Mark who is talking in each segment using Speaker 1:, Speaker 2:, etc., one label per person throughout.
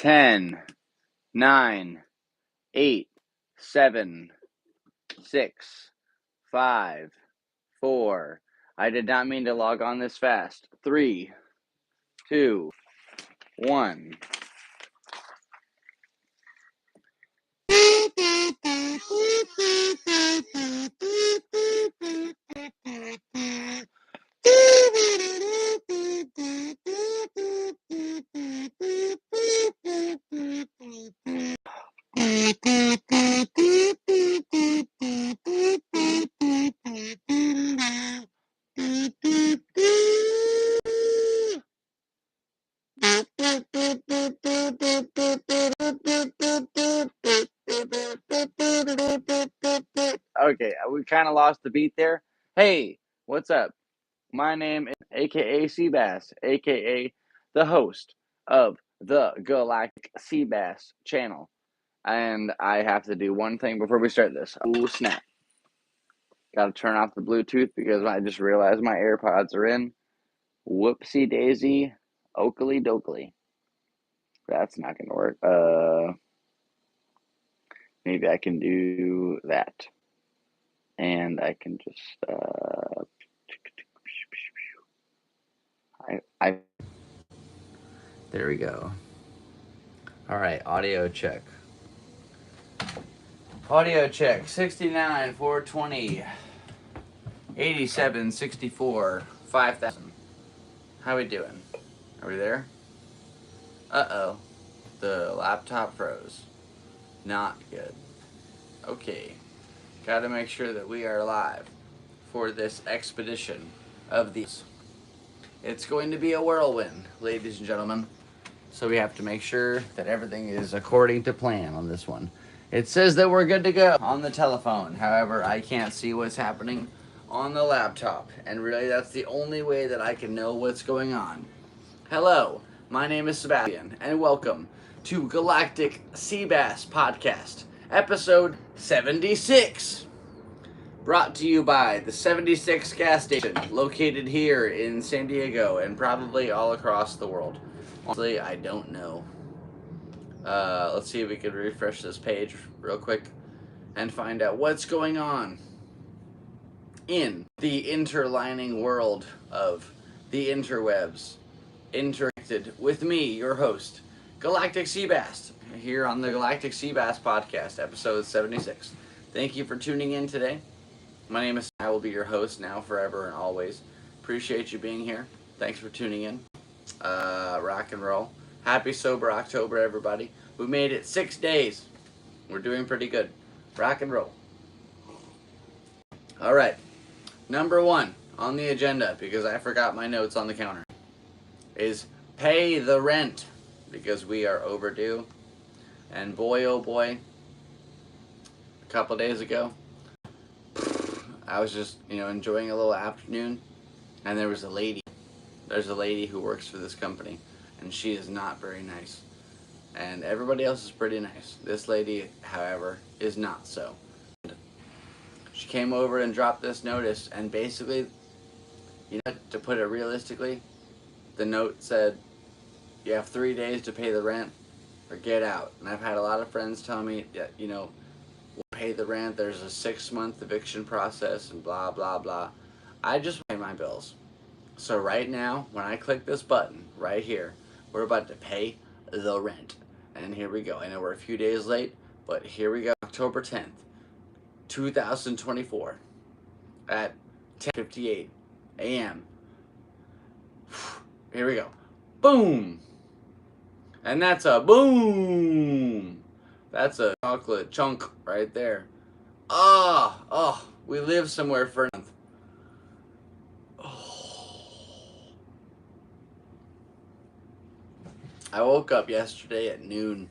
Speaker 1: 10, 9, 8, 7, 6, 5, 4. I did not mean to log on this fast. 3, 2, 1. Okay, we kind of lost the beat there. Hey, what's up? My name is aka Seabass, aka the host of the Galactic Seabass channel. And I have to do one thing before we start this. Oh, snap. Gotta turn off the Bluetooth because I just realized my AirPods are in. Whoopsie daisy, oakley dokley. That's not gonna work. Maybe I can do that. And I can just, there we go. All right, audio check. Audio check, 69, 420, 87, 64, 5,000. How we doing? Are we there? Uh-oh. The laptop froze. Not good. Okay. Gotta make sure that we are live for this expedition of these. It's going to be a whirlwind, ladies and gentlemen. So we have to make sure that everything is according to plan on this one. It says that we're good to go on the telephone. However, I can't see what's happening on the laptop. And really, that's the only way that I can know what's going on. Hello, my name is Sebastian, and welcome to Galactic Seabass Podcast, episode 76. Brought to you by the 76 gas station, located here in San Diego and probably all across the world. Honestly, I don't know. Let's see if we can refresh this page real quick and find out what's going on in the interlining world of the interwebs. Interacted with me, your host, Galactic Seabass, here on the Galactic Seabass Podcast, episode 76. Thank you for tuning in today. My name is, I will be your host now, forever, and always. Appreciate you being here. Thanks for tuning in. Rock and roll. Happy Sober October, everybody. We made it 6 days. We're doing pretty good. Rock and roll. All right. Number one on the agenda, because I forgot my notes on the counter, is pay the rent, because we are overdue. And boy, oh boy, a couple days ago, I was just, enjoying a little afternoon, and there was a lady. There's a lady who works for this company, and she is not very nice. And everybody else is pretty nice. This lady, however, is not so. She came over and dropped this notice, and basically, to put it realistically, the note said, you have 3 days to pay the rent or get out. And I've had a lot of friends tell me that, we'll pay the rent, there's a 6-month eviction process and blah, blah, blah. I just pay my bills. So right now, when I click this button right here, we're about to pay the rent. And here we go. I know we're a few days late, but here we go. October 10th, 2024 at 10:58 a.m. Here we go. Boom! And that's a boom! That's a chocolate chunk right there. Oh, we live somewhere for a month. I woke up yesterday at noon.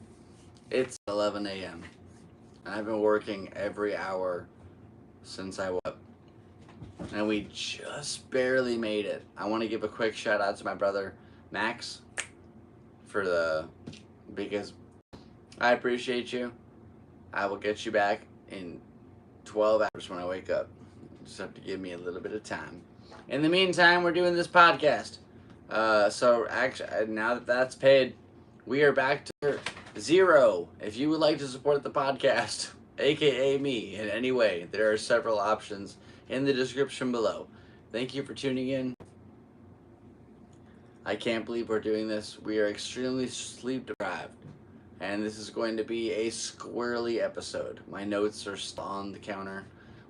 Speaker 1: It's 11 a.m. And I've been working every hour since I woke up. And we just barely made it. I want to give a quick shout out to my brother, Max, because I appreciate you. I will get you back in 12 hours when I wake up. Just have to give me a little bit of time. In the meantime, we're doing this podcast. So actually, now that that's paid, We are back to zero. If you would like to support the podcast, aka me, in any way, there are several options in the description below. Thank you for tuning in. I can't believe we're doing this. We are extremely sleep deprived. And this is going to be a squirrely episode. My notes are still on the counter.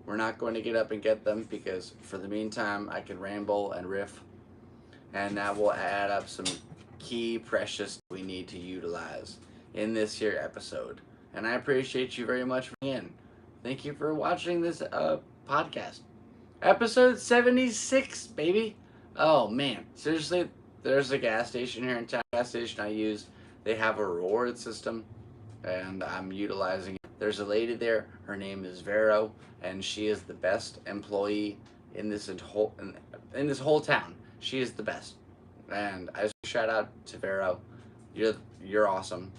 Speaker 1: We're not going to get up and get them because for the meantime I can ramble and riff. And that will add up some key precious we need to utilize in this here episode. And I appreciate you very much for being in. Thank you for watching this podcast. Episode 76, baby. Oh man, seriously, there's a gas station here in town. Gas station I use. They have a reward system, and I'm utilizing it. There's a lady there. Her name is Vero, and she is the best employee in this whole town. She is the best, and I just shout out to Vero. You're awesome.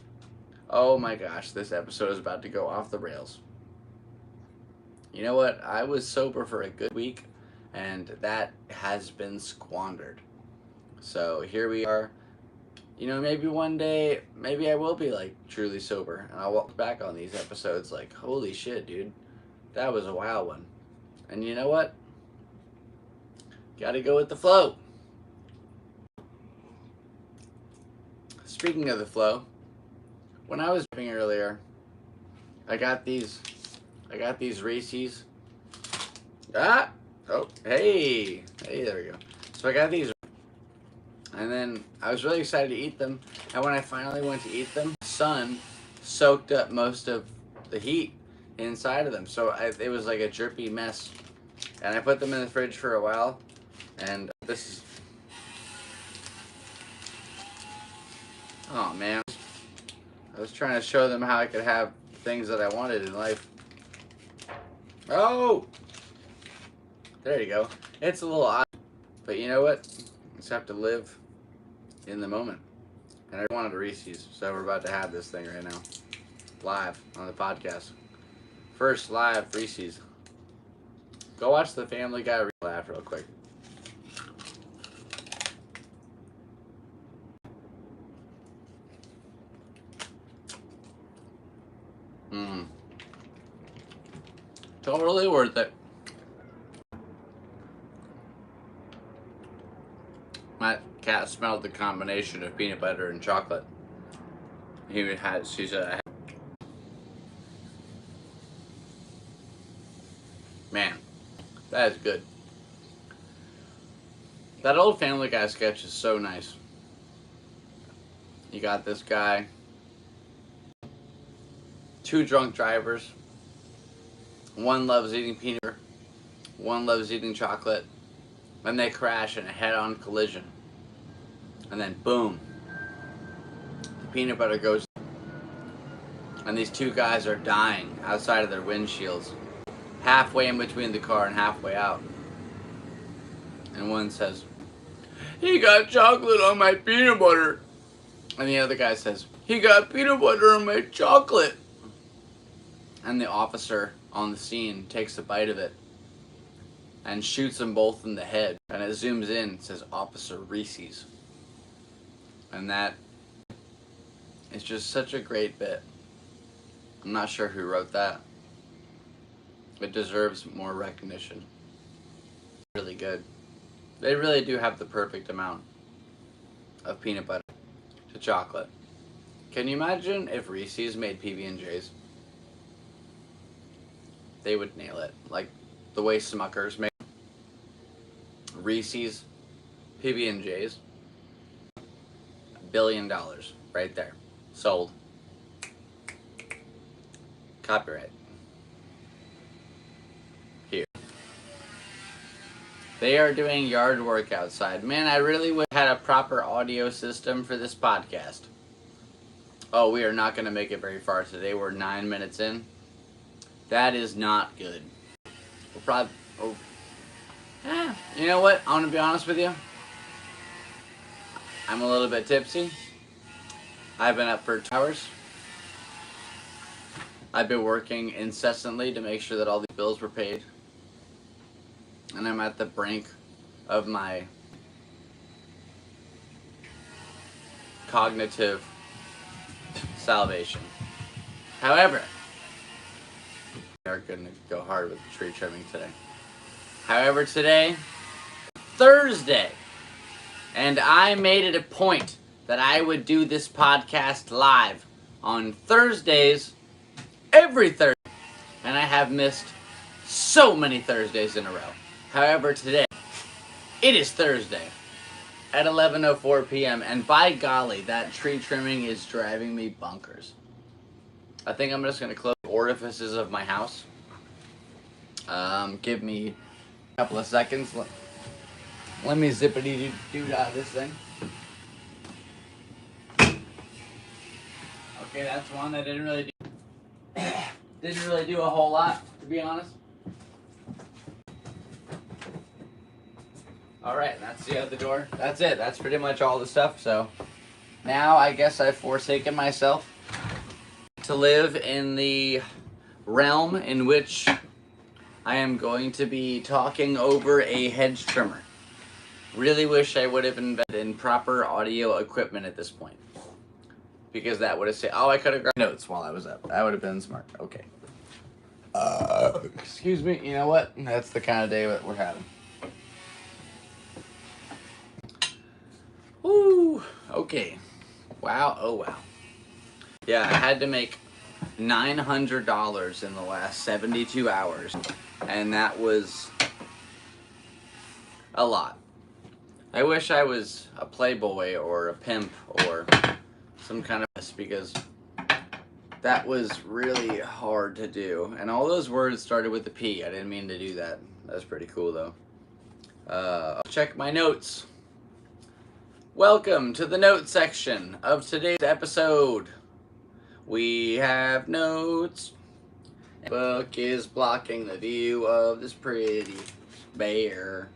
Speaker 1: Oh my gosh, this episode is about to go off the rails. You know what? I was sober for a good week, and that has been squandered. So here we are. You know, maybe one day, maybe I will be like truly sober, and I'll look back on these episodes like, holy shit, dude, that was a wild one. And you know what? Gotta go with the flow. Speaking of the flow, when I was driving earlier, I got these Reese's. Ah! Oh, hey, there we go. So I got these. And then I was really excited to eat them. And when I finally went to eat them, the sun soaked up most of the heat inside of them. So it was like a drippy mess. And I put them in the fridge for a while. And this is... Oh, man. I was trying to show them how I could have things that I wanted in life. Oh! There you go. It's a little odd. But you know what? You just have to live in the moment. And I wanted a Reese's, so we're about to have this thing right now. Live on the podcast. First live Reese's. Go watch the Family Guy laugh real quick. Totally worth it. My cat smelled the combination of peanut butter and chocolate. Man, that is good. That old Family Guy sketch is so nice. You got this guy, two drunk drivers. One loves eating peanut butter, one loves eating chocolate. Then they crash in a head-on collision. And then boom, the peanut butter goes, and these two guys are dying outside of their windshields, halfway in between the car and halfway out. And one says, "He got chocolate on my peanut butter." And the other guy says, "He got peanut butter on my chocolate." And the officer on the scene takes a bite of it and shoots them both in the head. And it zooms in and says, "Officer Reese's." And that is just such a great bit. I'm not sure who wrote that. It deserves more recognition. Really good. They really do have the perfect amount of peanut butter to chocolate. Can you imagine if Reese's made PB&J's? They would nail it. Like the way Smuckers make Reese's, PB&J's. $1 billion right there. Sold. Copyright. Here. They are doing yard work outside. Man, I really would have had a proper audio system for this podcast. Oh, we are not going to make it very far today. We're 9 minutes in. That is not good. We'll probably... Oh. You know what? I want to be honest with you. I'm a little bit tipsy. I've been up for 2 hours. I've been working incessantly to make sure that all these bills were paid. And I'm at the brink of my cognitive salvation. However, we are going to go hard with the tree trimming today. However, today, Thursday, and I made it a point that I would do this podcast live on Thursdays, every Thursday, and I have missed so many Thursdays in a row. However, today, it is Thursday at 11:04 p.m., and by golly, that tree trimming is driving me bonkers. I think I'm just going to close the orifices of my house. Give me a couple of seconds. Let me zippity-doo out of this thing. Okay, that's one that didn't really do a whole lot, to be honest. Alright, that's the other door. That's it. That's pretty much all the stuff. So now I guess I've forsaken myself to live in the realm in which I am going to be talking over a hedge trimmer. Really wish I would have invested in proper audio equipment at this point. Because that would have said, oh, I could have grabbed notes while I was up. That would have been smart. Okay. Excuse me. You know what? That's the kind of day that we're having. Woo. Okay. Wow. Oh, wow. Yeah, I had to make $900 in the last 72 hours. And that was a lot. I wish I was a playboy or a pimp or some kind of mess, because that was really hard to do. And all those words started with a P. I didn't mean to do that. That's pretty cool, though. I'll check my notes. Welcome to the note section of today's episode. We have notes. The book is blocking the view of this pretty bear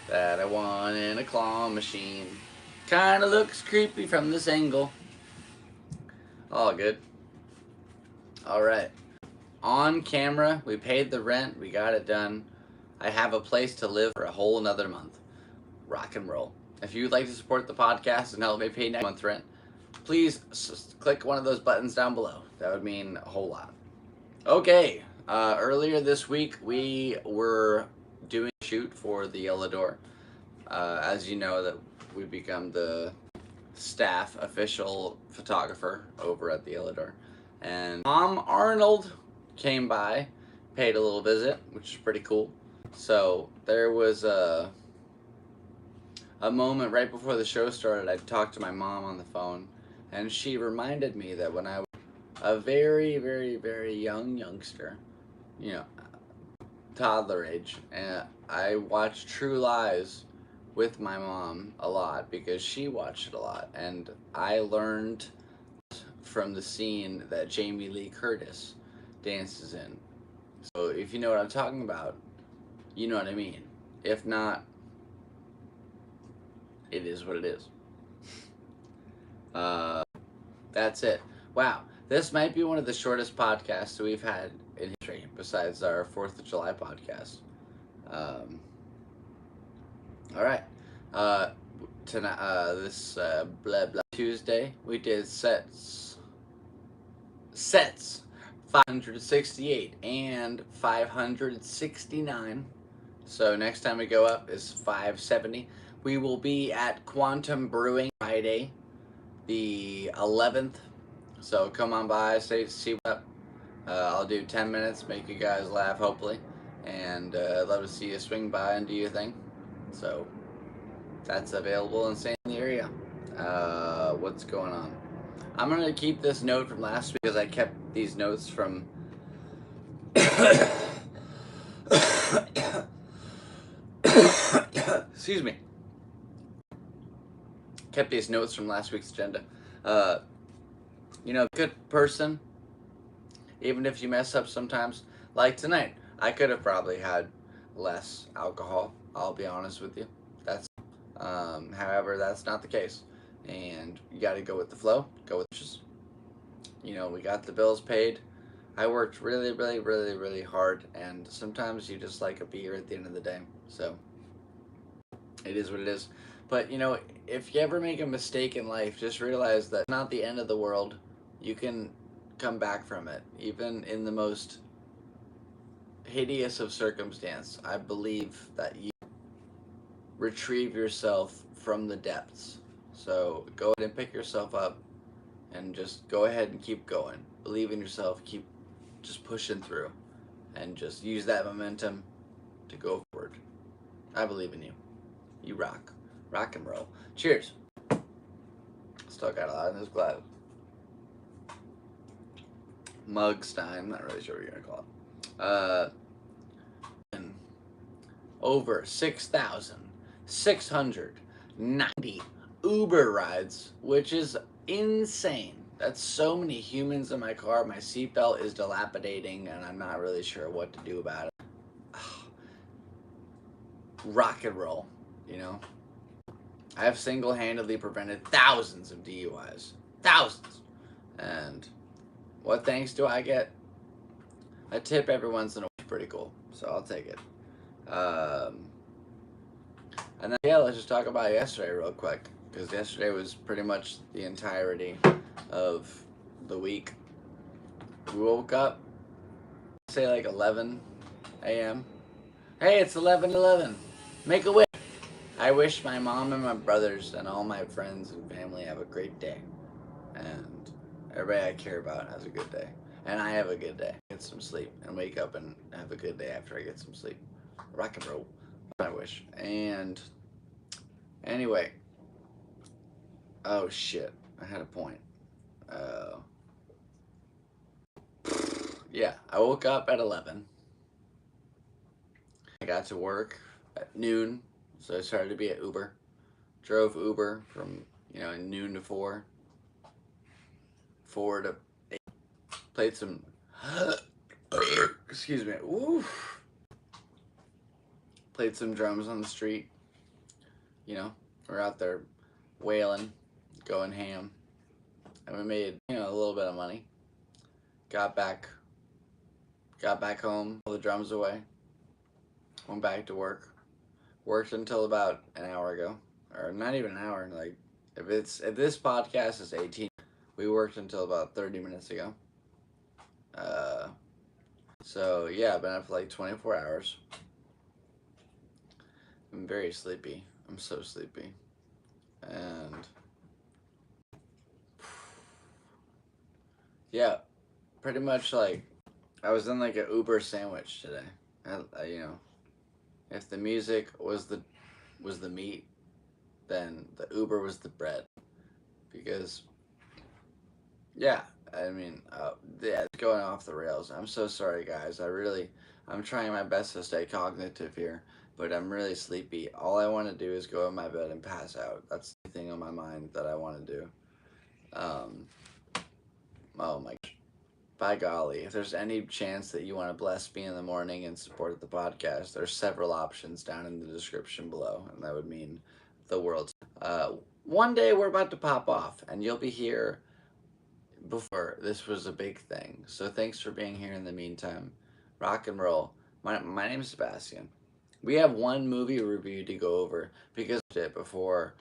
Speaker 1: that I won in a claw machine. Kinda looks creepy from this angle. All good. Alright. On camera, we paid the rent, we got it done. I have a place to live for a whole another month. Rock and roll. If you'd like to support the podcast and help me pay next month's rent, please click one of those buttons down below. That would mean a whole lot. Okay. Earlier this week, we were doing a shoot for the Yellow Door. As you know, that we've become the staff official photographer over at the Yellow Door. And Mom Arnold came by, paid a little visit, which is pretty cool. So there was a moment right before the show started. I talked to my mom on the phone, and she reminded me that when I was a very, very, very youngster, you know, toddler age, and I watched True Lies with my mom a lot because she watched it a lot, and I learned from the scene that Jamie Lee Curtis dances in. So if you know what I'm talking about, you know what I mean. If not, it is what it is. That's it. Wow, this might be one of the shortest podcasts we've had in history, besides our 4th of July podcast. Alright. Tonight, this blah blah Tuesday, we did sets 568 and 569. So next time we go up is 570. We will be at Quantum Brewing Friday, the 11th. So come on by, see what up. I'll do 10 minutes, make you guys laugh, hopefully. And I'd love to see you swing by and do your thing. So that's available and stay in the area. What's going on? I'm going to keep this note from last week because I kept these notes from... Excuse me. Kept these notes from last week's agenda. You know, good person, even if you mess up sometimes, like tonight, I could have probably had less alcohol, I'll be honest with you. However, that's not the case. And you got to go with the flow, go with just, you know, we got the bills paid. I worked really, really, really, really hard, and sometimes you just like a beer at the end of the day. So it is what it is. But, you know, if you ever make a mistake in life, just realize that it's not the end of the world You can come back from it, even in the most hideous of circumstance. I believe that you retrieve yourself from the depths. So go ahead and pick yourself up and just go ahead and keep going. Believe in yourself, keep just pushing through, and just use that momentum to go forward. I believe in you. You rock. Rock and roll. Cheers. Still got a lot in this glass. Mugstein, not really sure what you're gonna call it. Over 6,690 Uber rides, which is insane. That's so many humans in my car. My seatbelt is dilapidating, and I'm not really sure what to do about it. Rock and roll, you know? I have single-handedly prevented thousands of DUIs. Thousands. And what thanks do I get? A tip every once in a while. Pretty cool. So I'll take it. And then, yeah, let's just talk about yesterday real quick. Because yesterday was pretty much the entirety of the week. We woke up, say like 11 a.m. Hey, it's 11:11. Make a wish. I wish my mom and my brothers and all my friends and family have a great day. And everybody I care about has a good day. And I have a good day. Get some sleep and wake up and have a good day after I get some sleep. Rock and roll. I wish. And anyway. Oh shit. I had a point. Yeah, I woke up at 11. I got to work at noon, so I started to be at Uber. Drove Uber from, noon to 4. 4 to 8. Played some, excuse me, oof. Played some drums on the street. We're out there wailing, going ham. And we made, a little bit of money. Got back home, put the drums away. Went back to work. Worked until about an hour ago. Or not even an hour. Like, if this podcast is 18, we worked until about 30 minutes ago. So, yeah, I've been up for like 24 hours. I'm very sleepy. I'm so sleepy. And yeah, pretty much like I was in like an Uber sandwich today. If the music was the meat, then the Uber was the bread. Because yeah, it's going off the rails. I'm so sorry, guys. I'm trying my best to stay cognitive here, but I'm really sleepy. All I want to do is go in my bed and pass out. That's the thing on my mind that I want to do. Oh my gosh. By golly, if there's any chance that you want to bless me in the morning and support the podcast, there's several options down in the description below, and that would mean the world. One day we're about to pop off, and you'll be here before this was a big thing. So thanks for being here in the meantime. Rock and roll. My name is Sebastian. We have one movie review to go over because before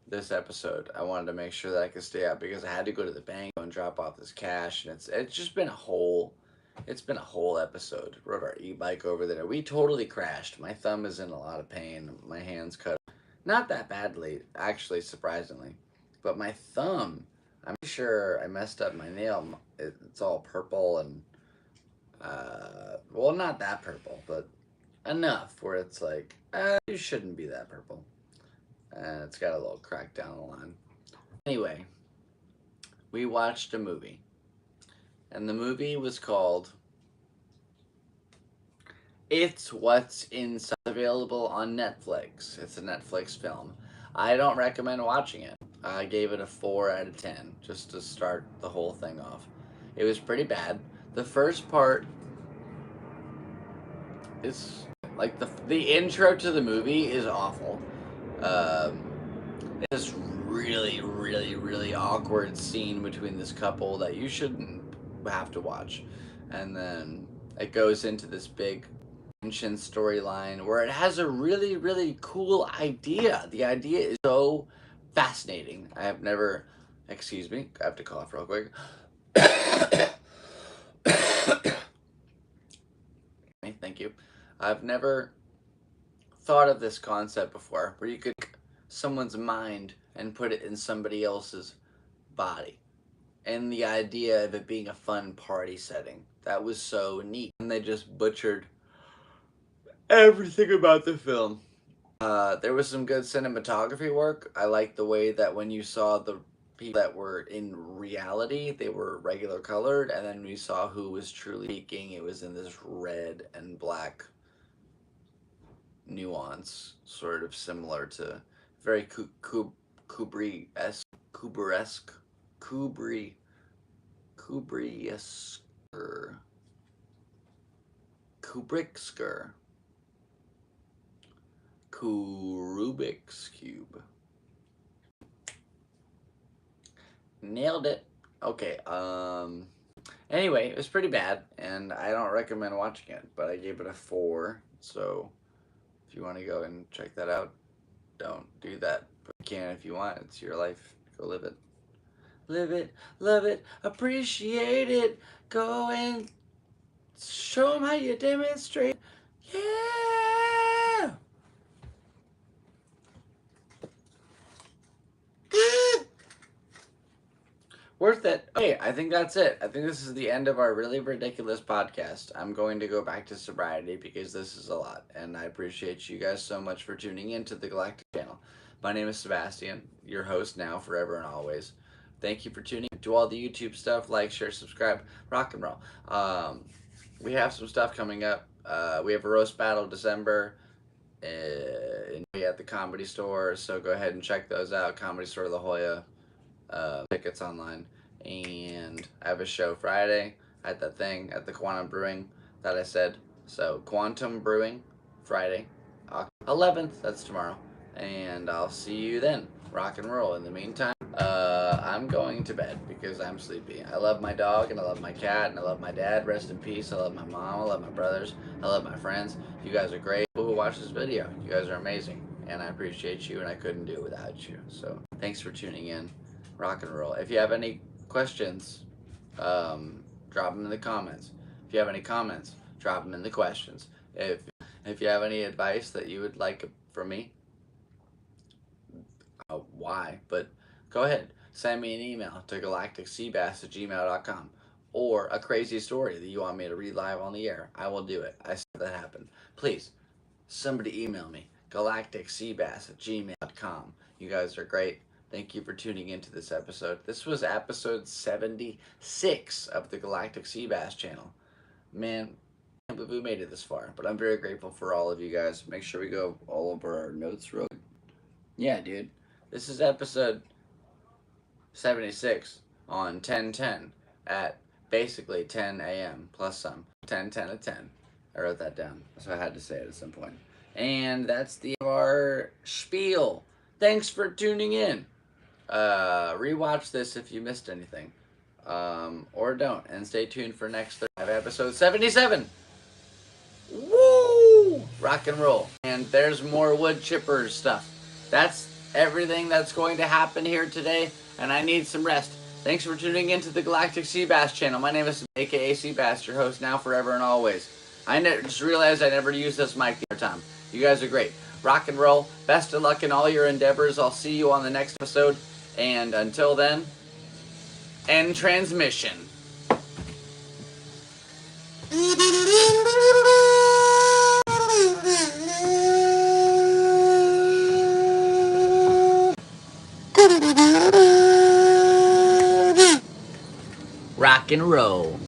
Speaker 1: this episode, I wanted to make sure that I could stay out because I had to go to the bank and drop off this cash, and it's just been a whole episode. Rode our e-bike over there. We totally crashed. My thumb is in a lot of pain. My hand's cut. Not that badly, actually, surprisingly. But my thumb, I'm sure I messed up my nail. It's all purple and, well, not that purple, but enough where it's like, it shouldn't be that purple. And it's got a little crack down the line. Anyway, we watched a movie. And the movie was called It's What's Inside, available on Netflix. It's a Netflix film. I don't recommend watching it. I gave it a 4 out of 10 just to start the whole thing off. It was pretty bad. The first part is like the intro to the movie is awful. This really, really, really awkward scene between this couple that you shouldn't have to watch. And then it goes into this big tension storyline where it has a really, really cool idea. The idea is so fascinating. I have never, excuse me, I have to cough real quick. you. I've never thought of this concept before, where you could take someone's mind and put it in somebody else's body. And the idea of it being a fun party setting. That was so neat. And they just butchered everything about the film. There was some good cinematography work. I liked the way that when you saw the people that were in reality, they were regular colored, and then we saw who was truly speaking. It was in this red and black nuance, sort of similar to very Kubrick-esque, Rubik's Cube. Nailed it. Okay, anyway, it was pretty bad, and I don't recommend watching it, but I gave it a 4, so if you want to go and check that out, don't do that. But you can if you want. It's your life. Go live it. Live it, love it, appreciate it. Go and show them how you demonstrate. Yeah! Worth it. Okay, I think that's it. I think this is the end of our really ridiculous podcast. I'm going to go back to sobriety because this is a lot, and I appreciate you guys so much for tuning in to the Galactic channel. My name is Sebastian, your host now, forever and always. Thank you for tuning in. Do all the YouTube stuff, like, share, subscribe, rock and roll. We have some stuff coming up. We have a roast battle December at the Comedy Store, so go ahead and check those out. Comedy Store La Jolla. Tickets online, and I have a show Friday at the Quantum Brewing that I said. So Quantum Brewing Friday, 11th. That's tomorrow, and I'll see you then. Rock and roll. In the meantime, I'm going to bed because I'm sleepy. I love my dog, and I love my cat, and I love my dad. Rest in peace. I love my mom. I love my brothers. I love my friends. You guys are great. People who watch this video, you guys are amazing, and I appreciate you, and I couldn't do it without you. So thanks for tuning in. Rock and roll. If you have any questions, drop them in the comments. If you have any comments, drop them in the questions. If you have any advice that you would like from me, why? But go ahead, send me an email to galacticseabass@gmail.com, or a crazy story that you want me to read live on the air. I will do it. I said that happen. Please, somebody email me, galacticseabass@gmail.com. You guys are great. Thank you for tuning into this episode. This was episode 76 of the Galactic Seabass channel. Man, I can't believe we made it this far, but I'm very grateful for all of you guys. Make sure we go all over our notes real quick. Yeah, dude. This is episode 76 on 10/10 at basically 10 a.m. plus some. 10/10 at 10. I wrote that down, so I had to say it at some point. And that's the end of our spiel. Thanks for tuning in. Rewatch this if you missed anything, or don't, and stay tuned for next Thursday, episode 77. Woo! Rock and roll. And there's more wood chippers stuff. That's everything that's going to happen here today, and I need some rest. Thanks for tuning into the Galactic Seabass channel. My name is aka Seabass, your host now, forever, and always. I just realized I never used this mic the other time. You guys are great. Rock and roll. Best of luck in all your endeavors. I'll see you on the next episode. And until then, end transmission. Rock and roll.